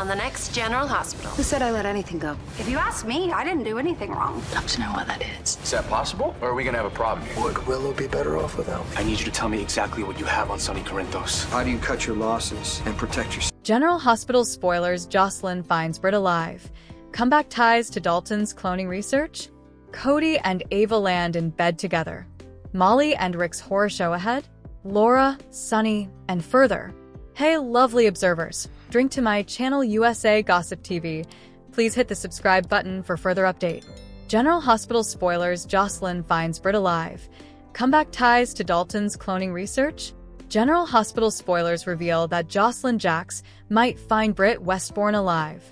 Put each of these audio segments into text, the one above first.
on the next General Hospital. Who said I let anything go? If you ask me, I didn't do anything wrong. I'd love to know what that is. Is that possible? Or are we gonna have a problem here? Would Willow be better off without me? I need you to tell me exactly what you have on Sonny Corinthos. How do you cut your losses and protect yourself? General Hospital spoilers: Josslyn finds Britt alive. Comeback ties to Dalton's cloning research. Cody and Ava land in bed together. Molly and Rick's horror show ahead. Laura, Sonny, and further. Hey, lovely observers. Drink to my channel USA Gossip TV. Please hit the subscribe button for further update. General Hospital spoilers: Josslyn finds Britt alive. Comeback ties to Dalton's cloning research. General Hospital spoilers reveal that Josslyn Jax might find Britt Westbourne alive.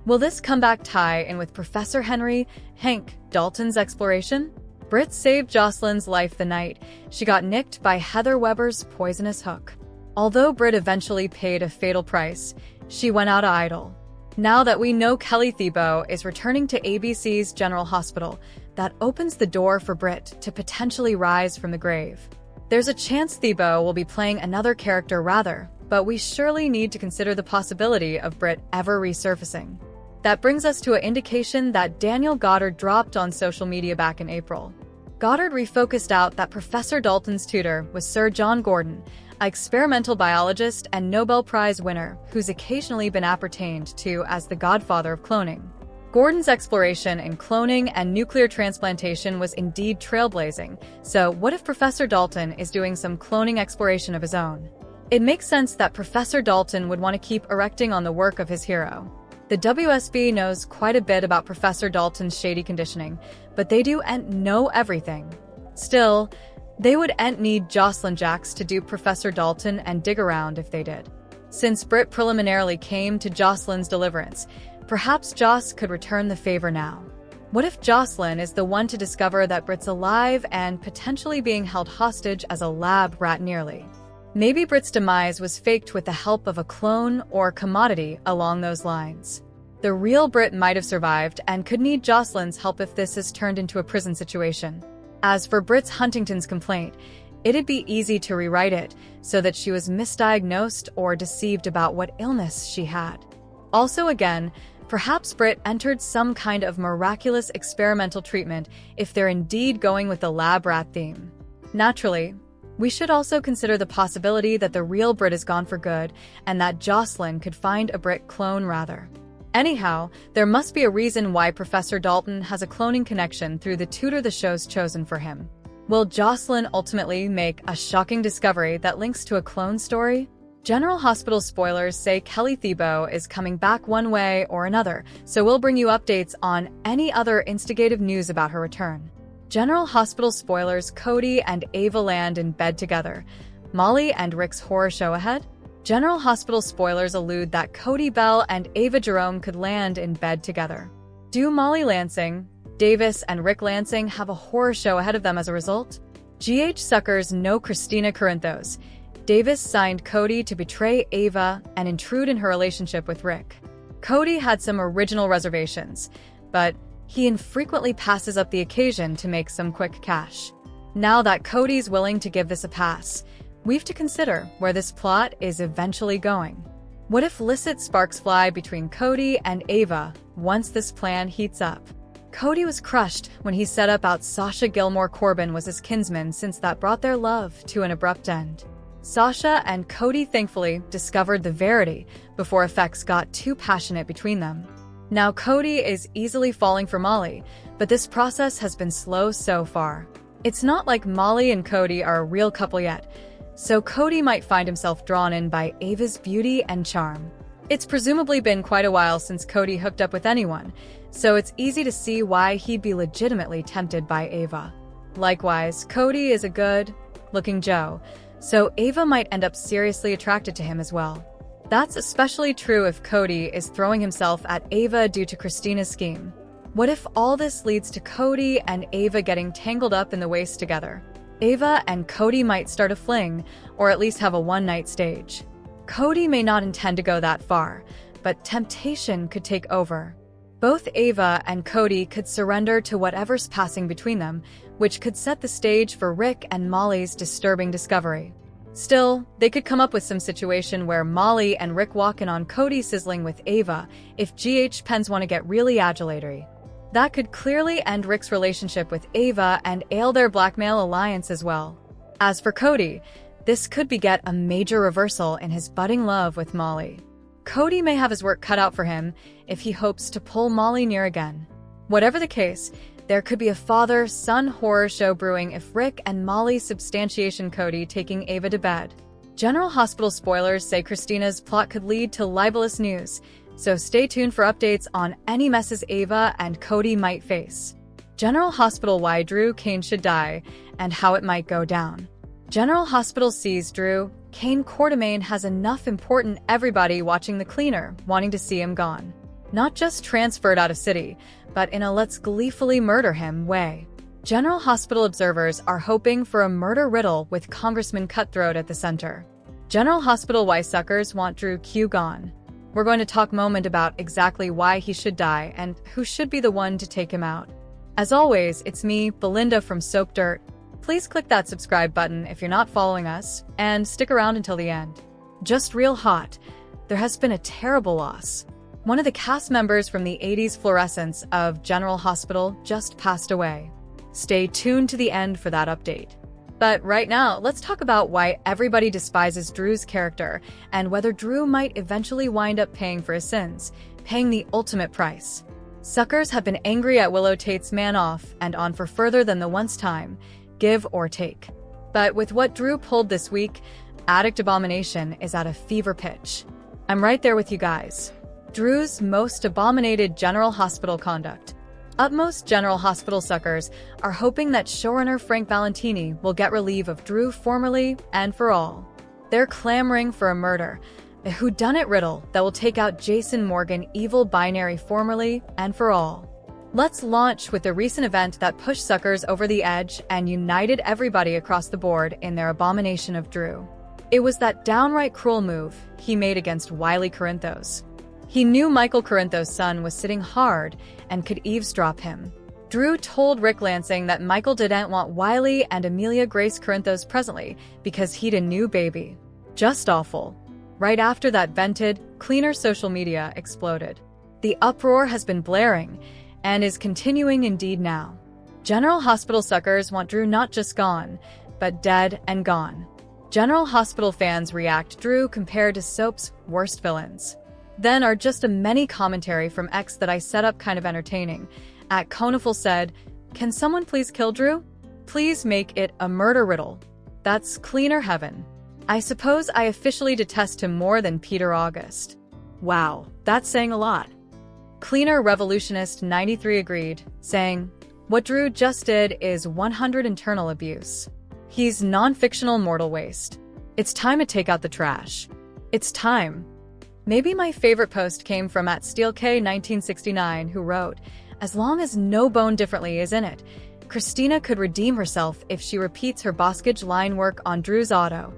Will this comeback tie in with Professor Henry, Hank, Dalton's exploration? Britt saved Josslyn's life the night she got nicked by Heather Weber's poisonous hook. Although Britt eventually paid a fatal price, she went out idle. Now that we know Kelly Thiebaud is returning to ABC's General Hospital, that opens the door for Britt to potentially rise from the grave. There's a chance Thiebaud will be playing another character rather, but we surely need to consider the possibility of Britt ever resurfacing. That brings us to an indication that Daniel Goddard dropped on social media back in April. Goddard refocused out that Professor Dalton's tutor was Sir John Gordon, an experimental biologist and Nobel Prize winner who's occasionally been appertained to as the godfather of cloning. Gordon's exploration in cloning and nuclear transplantation was indeed trailblazing, so what if Professor Dalton is doing some cloning exploration of his own? It makes sense that Professor Dalton would want to keep erecting on the work of his hero. The WSB knows quite a bit about Professor Dalton's shady conditioning, but they don't know everything. Still, they would need Josslyn Jax to dupe Professor Dalton and dig around if they did. Since Britt preliminarily came to Josslyn's deliverance, perhaps Joss could return the favor now. What if Josslyn is the one to discover that Britt's alive and potentially being held hostage as a lab rat nearly? Maybe Britt's demise was faked with the help of a clone or commodity along those lines. The real Britt might have survived and could need Josslyn's help if this is turned into a prison situation. As for Britt's Huntington's complaint, it'd be easy to rewrite it so that she was misdiagnosed or deceived about what illness she had. Also again, perhaps Britt entered some kind of miraculous experimental treatment if they're indeed going with the lab rat theme. Naturally, we should also consider the possibility that the real Britt is gone for good and that Josslyn could find a Britt clone rather. Anyhow, there must be a reason why Professor Dalton has a cloning connection through the tutor the show's chosen for him. Will Josslyn ultimately make a shocking discovery that links to a clone story? General Hospital spoilers say Kelly Thiebaud is coming back one way or another, so we'll bring you updates on any other instigative news about her return. General Hospital spoilers: Cody and Ava land in bed together. Molly and Rick's horror show ahead. General Hospital spoilers allude that Cody Bell and Ava Jerome could land in bed together. Do Molly Lansing, Davis, and Rick Lansing have a horror show ahead of them as a result? GH suckers know Christina Corinthos. Davis signed Cody to betray Ava and intrude in her relationship with Rick. Cody had some original reservations, but he infrequently passes up the occasion to make some quick cash. Now that Cody's willing to give this a pass, we've to consider where this plot is eventually going. What if illicit sparks fly between Cody and Ava once this plan heats up? Cody was crushed when he set up Sasha Gilmore Corbin was his kinsman, since that brought their love to an abrupt end. Sasha and Cody thankfully discovered the verity before effects got too passionate between them. Now Cody is easily falling for Molly, but this process has been slow so far. It's not like Molly and Cody are a real couple yet, so Cody might find himself drawn in by Ava's beauty and charm. It's presumably been quite a while since Cody hooked up with anyone, so it's easy to see why he'd be legitimately tempted by Ava. Likewise, Cody is a good-looking Joe, so Ava might end up seriously attracted to him as well. That's especially true if Cody is throwing himself at Ava due to Christina's scheme. What if all this leads to Cody and Ava getting tangled up in the waist together? Ava and Cody might start a fling, or at least have a one-night stage. Cody may not intend to go that far, but temptation could take over. Both Ava and Cody could surrender to whatever's passing between them, which could set the stage for Rick and Molly's disturbing discovery. Still, they could come up with some situation where Molly and Rick walk in on Cody sizzling with Ava if GH pens want to get really adulatory. That could clearly end Rick's relationship with Ava and ail their blackmail alliance as well. As for Cody, this could beget a major reversal in his budding love with Molly. Cody may have his work cut out for him if he hopes to pull Molly near again. Whatever the case, there could be a father-son horror show brewing if Rick and Molly substantiation Cody taking Ava to bed. General Hospital spoilers say Christina's plot could lead to libelous news, so stay tuned for updates on any messes Ava and Cody might face. General Hospital why Drew Kane should die and how it might go down. General Hospital sees Drew Kane Quartermain has enough important everybody watching the cleaner wanting to see him gone. Not just transferred out of city, but in a let's gleefully murder him way. General Hospital observers are hoping for a murder riddle with Congressman Cutthroat at the center. General Hospital why suckers want Drew Q gone. We're going to talk moment about exactly why he should die and who should be the one to take him out. As always, it's me, Belinda from Soap Dirt. Please click that subscribe button if you're not following us, and stick around until the end. Just real hot, there has been a terrible loss. One of the cast members from the 80s fluorescence of General Hospital just passed away. Stay tuned to the end for that update. But right now, let's talk about why everybody despises Drew's character and whether Drew might eventually wind up paying for his sins, paying the ultimate price. Suckers have been angry at Willow Tate's man off and on for further than the once time, give or take. But with what Drew pulled this week, Addict Abomination is at a fever pitch. I'm right there with you guys. Drew's most abominated General Hospital conduct. Utmost General Hospital suckers are hoping that showrunner Frank Valentini will get relief of Drew formally and for all. They're clamoring for a murder, a whodunit riddle that will take out Jason Morgan evil binary formally and for all. Let's launch with a recent event that pushed suckers over the edge and united everybody across the board in their abomination of Drew. It was that downright cruel move he made against Wiley Corinthos. He knew Michael Corinthos' son was sitting hard and could eavesdrop him. Drew told Rick Lansing that Michael didn't want Wiley and Amelia Grace Corinthos presently because he'd a new baby. Just awful. Right after that vented, cleaner social media exploded. The uproar has been blaring and is continuing indeed now. General Hospital suckers want Drew not just gone, but dead and gone. General Hospital fans react Drew compared to Soap's worst villains. Then are just a many commentary from X that I set up kind of entertaining. At Coniful said, "Can someone please kill Drew? Please make it a murder riddle." That's cleaner heaven. I suppose I officially detest him more than Peter August. Wow, that's saying a lot. Cleaner Revolutionist 93 agreed, saying, "What Drew just did is 100 internal abuse. He's non-fictional mortal waste. It's time to take out the trash. It's time." Maybe my favorite post came from @SteelK1969, who wrote, "As long as no bone differently is in it, Christina could redeem herself if she repeats her Boskage line work on Drew's auto."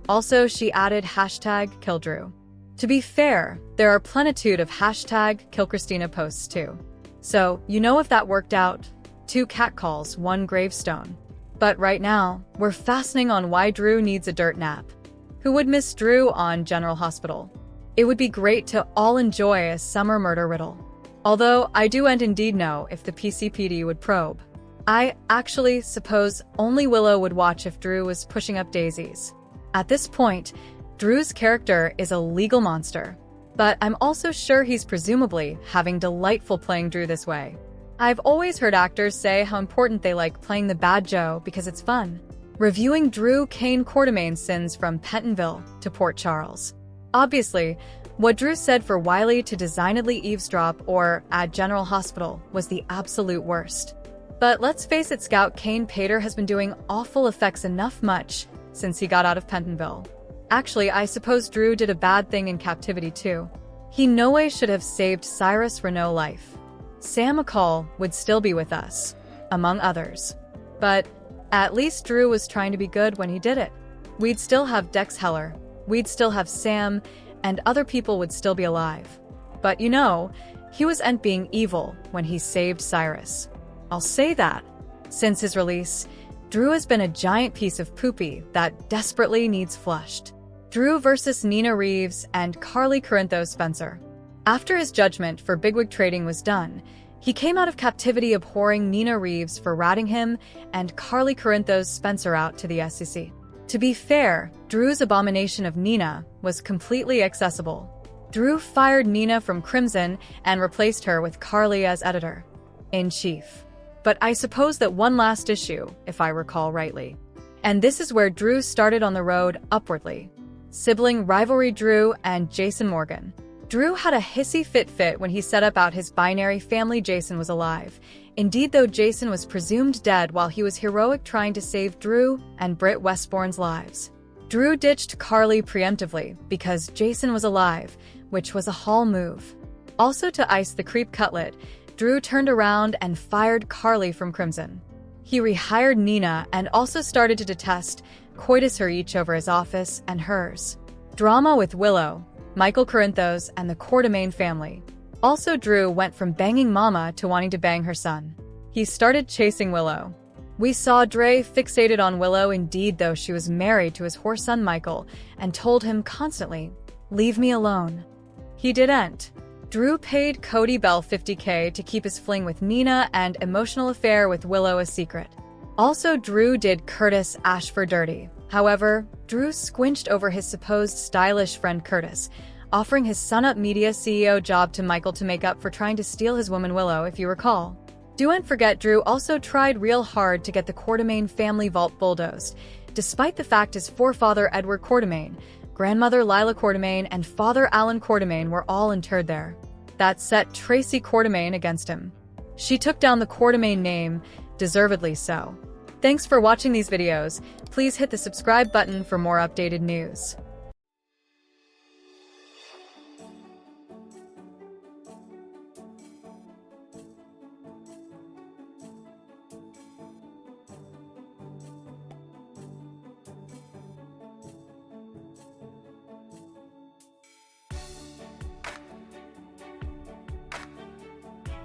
Also, she added #KillDrew. To be fair, there are plenitude of #KillChristina posts too. So, you know if that worked out. 2 catcalls, 1 gravestone. But right now, we're fastening on why Drew needs a dirt nap. Who would miss Drew on General Hospital? It would be great to all enjoy a summer murder riddle. Although I do and indeed know if the PCPD would probe. I actually suppose only Willow would watch if Drew was pushing up daisies. At this point, Drew's character is a legal monster. But I'm also sure he's presumably having delightful playing Drew this way. I've always heard actors say how important they like playing the bad Joe because it's fun. Reviewing Drew Kane Quartermain's sins from Pentonville to Port Charles. Obviously, what Drew said for Wiley to designedly eavesdrop or at General Hospital was the absolute worst. But let's face it, Scout Kane Pater has been doing awful effects enough much since he got out of Pentonville. Actually, I suppose Drew did a bad thing in captivity too. He no way should have saved Cyrus Renault's life. Sam McCall would still be with us, among others. But at least Drew was trying to be good when he did it. We'd still have Dex Heller. We'd still have Sam, and other people would still be alive. But you know, he was end being evil when he saved Cyrus. I'll say that. Since his release, Drew has been a giant piece of poopy that desperately needs flushed. Drew versus Nina Reeves and Carly Corinthos Spencer. After his judgment for bigwig trading was done, he came out of captivity abhorring Nina Reeves for ratting him and Carly Corinthos Spencer out to the SEC. To be fair, Drew's abomination of Nina was completely accessible. Drew fired Nina from Crimson and replaced her with Carly as editor-in-chief. But I suppose that one last issue, if I recall rightly. And this is where Drew started on the road upwardly. Sibling rivalry. Drew and Jason Morgan. Drew had a hissy fit when he set about his binary family. Jason was alive. Indeed, though, Jason was presumed dead while he was heroic trying to save Drew and Britt Westbourne's lives. Drew ditched Carly preemptively because Jason was alive, which was a Hall move. Also, to ice the creep cutlet, Drew turned around and fired Carly from Crimson. He rehired Nina and also started to detest coitus her each over his office and hers. Drama with Willow, Michael Corinthos, and the Quartermain family. Also, Drew went from banging Mama to wanting to bang her son. He started chasing Willow. We saw Dre fixated on Willow. Indeed, though, she was married to his whore son Michael and told him constantly, "Leave me alone." He didn't. Drew paid Cody Bell $50K to keep his fling with Nina and emotional affair with Willow a secret. Also, Drew did Curtis Ashford dirty. However, Drew squinched over his supposed stylish friend Curtis, offering his Sunup Media CEO job to Michael to make up for trying to steal his woman Willow, if you recall. Don't forget, Drew also tried real hard to get the Quartermain family vault bulldozed, despite the fact his forefather Edward Quartermain, grandmother Lila Quartermain, and father Alan Quartermain were all interred there. That set Tracy Quartermain against him. She took down the Quartermain name, deservedly so. Thanks for watching these videos. Please hit the subscribe button for more updated news.